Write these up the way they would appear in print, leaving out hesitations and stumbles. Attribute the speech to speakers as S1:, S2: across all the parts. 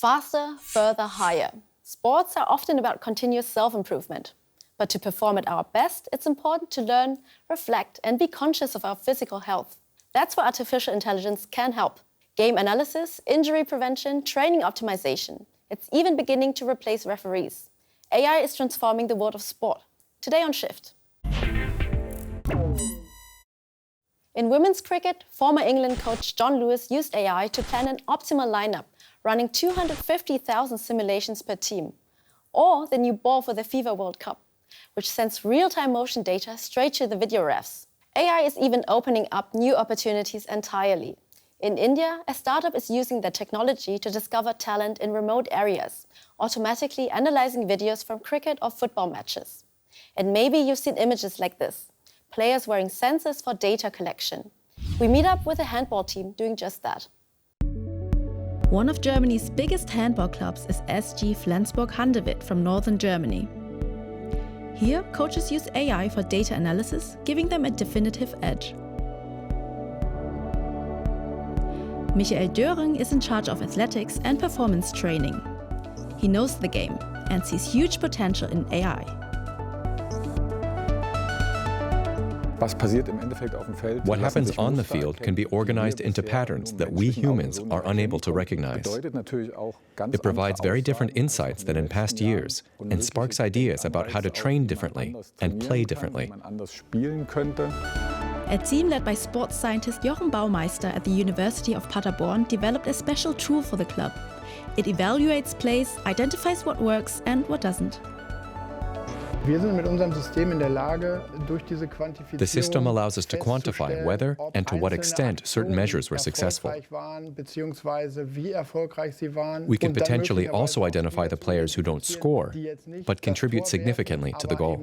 S1: Faster, further, higher. Sports are often about continuous self-improvement. But to perform at our best, it's important to learn, reflect, and be conscious of our physical health. That's where artificial intelligence can help. Game analysis, injury prevention, training optimization. It's even beginning to replace referees. AI is transforming the world of sport. Today on Shift. In women's cricket, former England coach John Lewis used AI to plan an optimal lineup, running 250,000 simulations per team. Or the new ball for the FIFA World Cup, which sends real-time motion data straight to the video refs. AI is even opening up new opportunities entirely. In India, a startup is using the technology to discover talent in remote areas, automatically analyzing videos from cricket or football matches. And maybe you've seen images like this, players wearing sensors for data collection. We meet up with a handball team doing just that.
S2: One of Germany's biggest handball clubs is SG Flensburg-Handewitt from northern Germany. Here, coaches use AI for data analysis, giving them a definitive edge. Michael Döring is in charge of athletics and performance training. He knows the game and sees huge potential in AI.
S3: What happens on the field can be organized into patterns that we humans are unable to recognize. It provides very different insights than in past years and sparks ideas about how to train differently and play differently.
S2: A team led by sports scientist Jochen Baumeister at the University of Paderborn developed a special tool for the club. It evaluates plays, identifies what works and what doesn't.
S3: The system allows us to quantify whether and to what extent certain measures were successful. We can potentially also identify the players who don't score, but contribute significantly to the goal.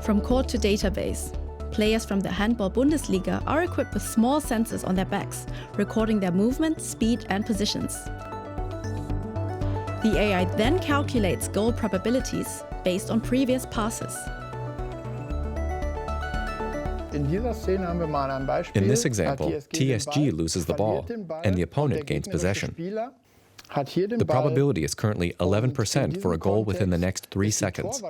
S2: From court to database, players from the Handball Bundesliga are equipped with small sensors on their backs, recording their movement, speed and positions. The AI then calculates goal probabilities based on previous passes.
S3: In this example, TSG loses the ball and the opponent gains possession. The probability is currently 11% for a goal within the next 3 seconds.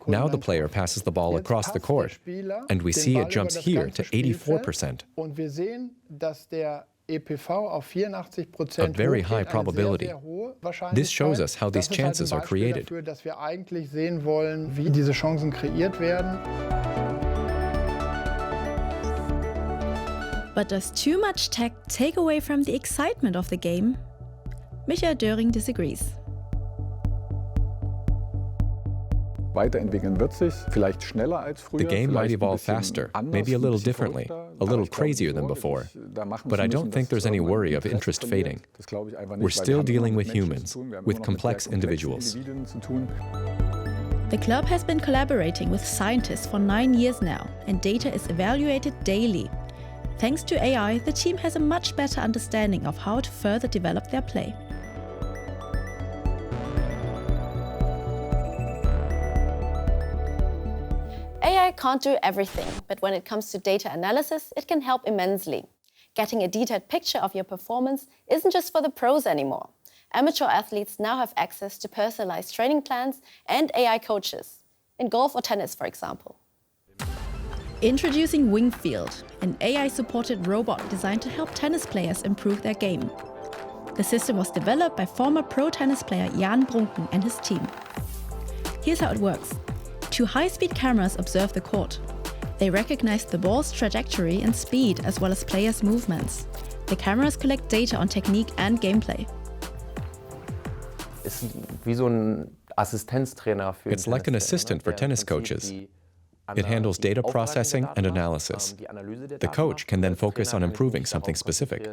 S3: Now the player passes the ball across the court, and we see it jumps here to 84%. A very high probability. This shows us how these chances are created.
S2: But does too much tech take away from the excitement of the game? Michael Döring disagrees.
S3: The game might evolve faster, maybe a little differently, a little crazier than before. But I don't think there's any worry of interest fading. We're still dealing with humans, with complex individuals.
S2: The club has been collaborating with scientists for 9 years now, and data is evaluated daily. Thanks to AI, the team has a much better understanding of how to further develop their play.
S1: AI can't do everything, but when it comes to data analysis, it can help immensely. Getting a detailed picture of your performance isn't just for the pros anymore. Amateur athletes now have access to personalized training plans and AI coaches, in golf or tennis, for example.
S2: Introducing Wingfield, an AI-supported robot designed to help tennis players improve their game. The system was developed by former pro tennis player Jan Brunken and his team. Here's how it works. 2 high-speed cameras observe the court. They recognize the ball's trajectory and speed, as well as players' movements. The cameras collect data on technique and gameplay.
S3: It's like an assistant for tennis coaches. It handles data processing and analysis. The coach can then focus on improving something specific.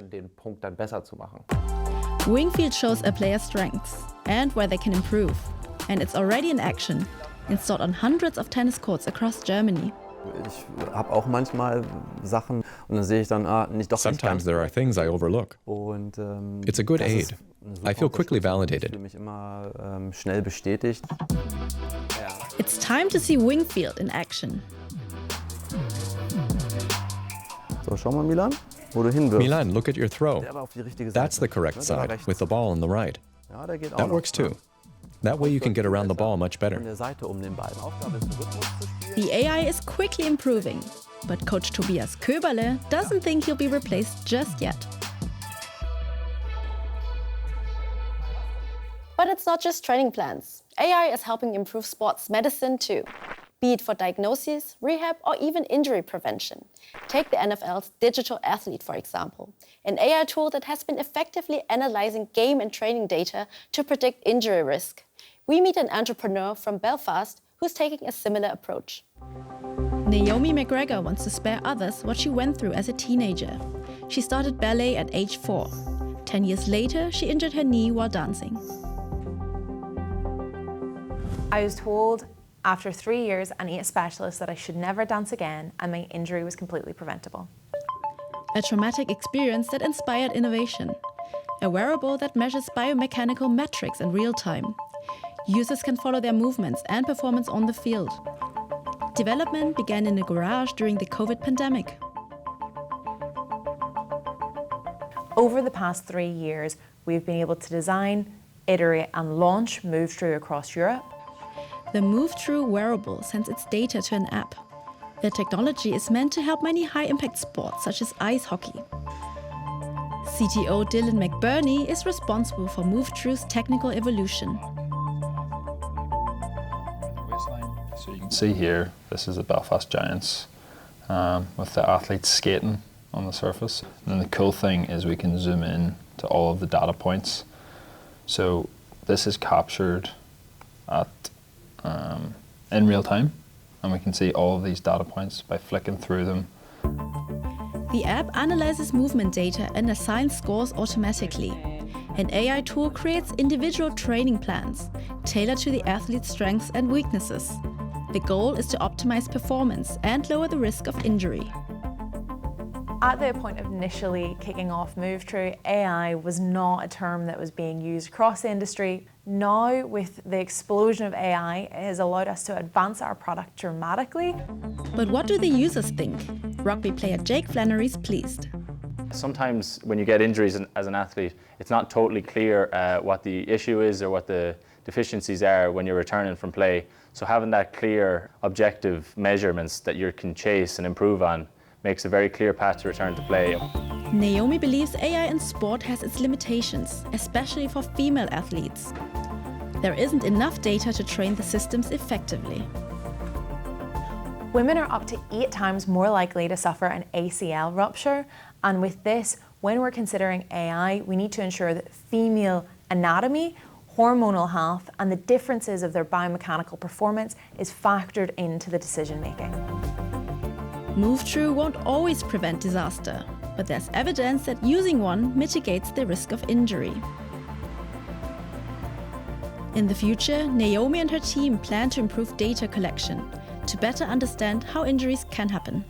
S2: Wingfield shows a player's strengths and where they can improve. And it's already in action, installed on hundreds of tennis courts across Germany.
S3: Sometimes there are things I overlook. It's a good aid. I feel quickly validated.
S2: It's time to see Wingfield in action.
S4: So, schau mal, Milan, wo du hinwirfst.
S3: Milan, look at your throw.
S4: Der war auf die richtige Seite.
S3: That's the correct
S4: Ja, der war
S3: side,
S4: rechts.
S3: with the ball on the right.
S4: Ja, der geht auch
S3: That
S4: noch,
S3: works
S4: ne?
S3: too. That way you can get around the ball much
S4: An
S3: better.
S4: der Seite den Ball. Aufgabe ist, Rhythmus zu spielen.
S2: The AI is quickly improving, but Coach Tobias Köberle doesn't think he'll be replaced just yet.
S1: But it's not just training plans. AI is helping improve sports medicine too, be it for diagnosis, rehab, or even injury prevention. Take the NFL's Digital Athlete, for example, an AI tool that has been effectively analyzing game and training data to predict injury risk. We meet an entrepreneur from Belfast who's taking a similar approach.
S2: Naomi McGregor wants to spare others what she went through as a teenager. She started ballet at age 4. 10 years later, she injured her knee while dancing.
S5: I was told after 3 years and 8 specialists that I should never dance again, and my injury was completely preventable.
S2: A traumatic experience that inspired innovation. A wearable that measures biomechanical metrics in real time. Users can follow their movements and performance on the field. Development began in a garage during the COVID pandemic.
S5: Over the past 3 years, we've been able to design, iterate, and launch MoveTrue across Europe.
S2: The MoveTrue wearable sends its data to an app. The technology is meant to help many high-impact sports such as ice hockey. CTO Dylan McBurney is responsible for MoveTrue's technical evolution.
S6: So you can see here, this is the Belfast Giants with the athletes skating on the surface. And then the cool thing is we can zoom in to all of the data points. So this is captured at in real time, and we can see all of these data points by flicking through them.
S2: The app analyzes movement data and assigns scores automatically. An AI tool creates individual training plans, tailored to the athlete's strengths and weaknesses. The goal is to optimize performance and lower the risk of injury.
S5: At the point of initially kicking off MoveTrue, AI was not a term that was being used across the industry. Now, with the explosion of AI, it has allowed us to advance our product dramatically.
S2: But what do the users think? Rugby player Jake Flannery is pleased.
S7: Sometimes when you get injuries as an athlete, it's not totally clear what the issue is or what the deficiencies are when you're returning from play. So having that clear, objective measurements that you can chase and improve on makes a very clear path to return to play.
S2: Naomi believes AI in sport has its limitations, especially for female athletes. There isn't enough data to train the systems effectively.
S5: Women are up to 8 times more likely to suffer an ACL rupture, and with this, when we're considering AI, we need to ensure that female anatomy, hormonal health, and the differences of their biomechanical performance is factored into the decision making.
S2: MoveTrue won't always prevent disaster, but there's evidence that using one mitigates the risk of injury. In the future, Naomi and her team plan to improve data collection to better understand how injuries can happen.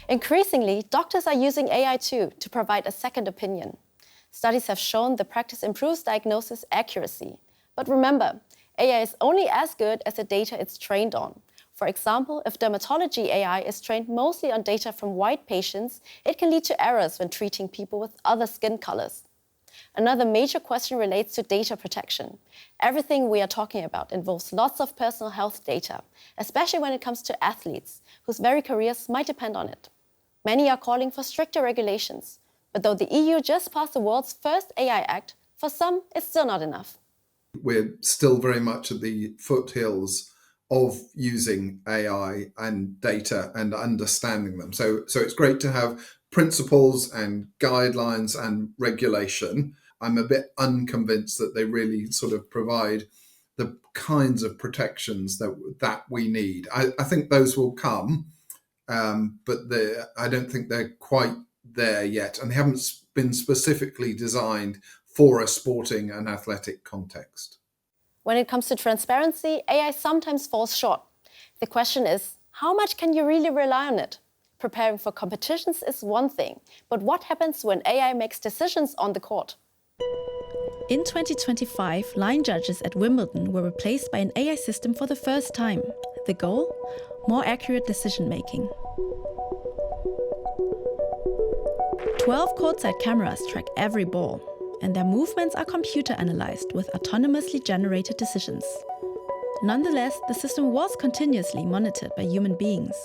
S1: Increasingly, doctors are using AI too to provide a second opinion. Studies have shown the practice improves diagnosis accuracy. But remember, AI is only as good as the data it's trained on. For example, if dermatology AI is trained mostly on data from white patients, it can lead to errors when treating people with other skin colors. Another major question relates to data protection. Everything we are talking about involves lots of personal health data, especially when it comes to athletes, whose very careers might depend on it. Many are calling for stricter regulations. But though the EU just passed the world's first AI Act, for some it's still not enough.
S8: We're still very much at the foothills of using AI and data and understanding them. So it's great to have principles and guidelines and regulation. I'm a bit unconvinced that they really sort of provide the kinds of protections that we need. I think those will come, but I don't think they're quite there yet, and they haven't been specifically designed for a sporting and athletic context.
S1: When it comes to transparency, AI sometimes falls short. The question is, how much can you really rely on it? Preparing for competitions is one thing, but what happens when AI makes decisions on the court?
S2: In 2025, line judges at Wimbledon were replaced by an AI system for the first time. The goal? more accurate decision-making. 12 courtside cameras track every ball, and their movements are computer analyzed with autonomously generated decisions. Nonetheless, the system was continuously monitored by human beings.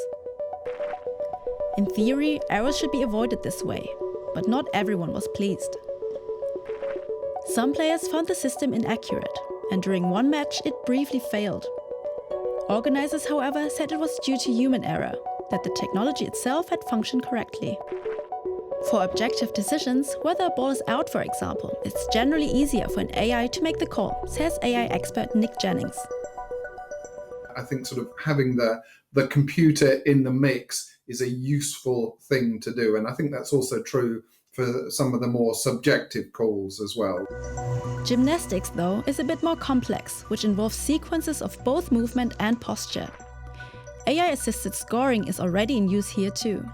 S2: In theory, errors should be avoided this way, but not everyone was pleased. Some players found the system inaccurate, and during one match it briefly failed. Organizers, however, said it was due to human error, that the technology itself had functioned correctly. For objective decisions, whether a ball is out, for example, it's generally easier for an AI to make the call, says AI expert Nick Jennings.
S8: I think sort of having the computer in the mix is a useful thing to do. And I think that's also true for some of the more subjective calls as well.
S2: Gymnastics, though, is a bit more complex, which involves sequences of both movement and posture. AI-assisted scoring is already in use here too.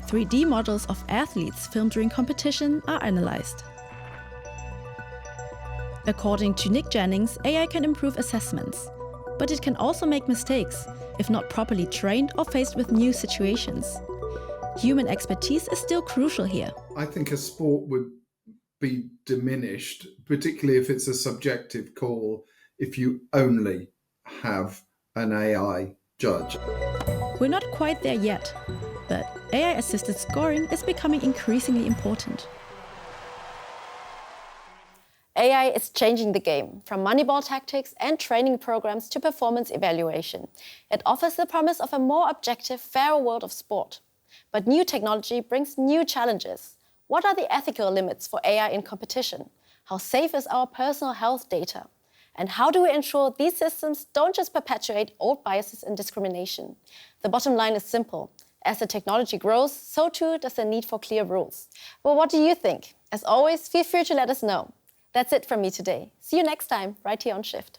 S2: 3D models of athletes filmed during competition are analyzed. According to Nick Jennings, AI can improve assessments, but it can also make mistakes if not properly trained or faced with new situations. Human expertise is still crucial here.
S8: I think a sport would be diminished, particularly if it's a subjective call, if you only have an AI judge.
S2: We're not quite there yet, but AI-assisted scoring is becoming increasingly important.
S1: AI is changing the game, from Moneyball tactics and training programs to performance evaluation. It offers the promise of a more objective, fairer world of sport. But new technology brings new challenges. What are the ethical limits for AI in competition? How safe is our personal health data? And how do we ensure these systems don't just perpetuate old biases and discrimination? The bottom line is simple. As the technology grows, so too does the need for clear rules. Well, what do you think? As always, feel free to let us know. That's it from me today. See you next time, right here on Shift.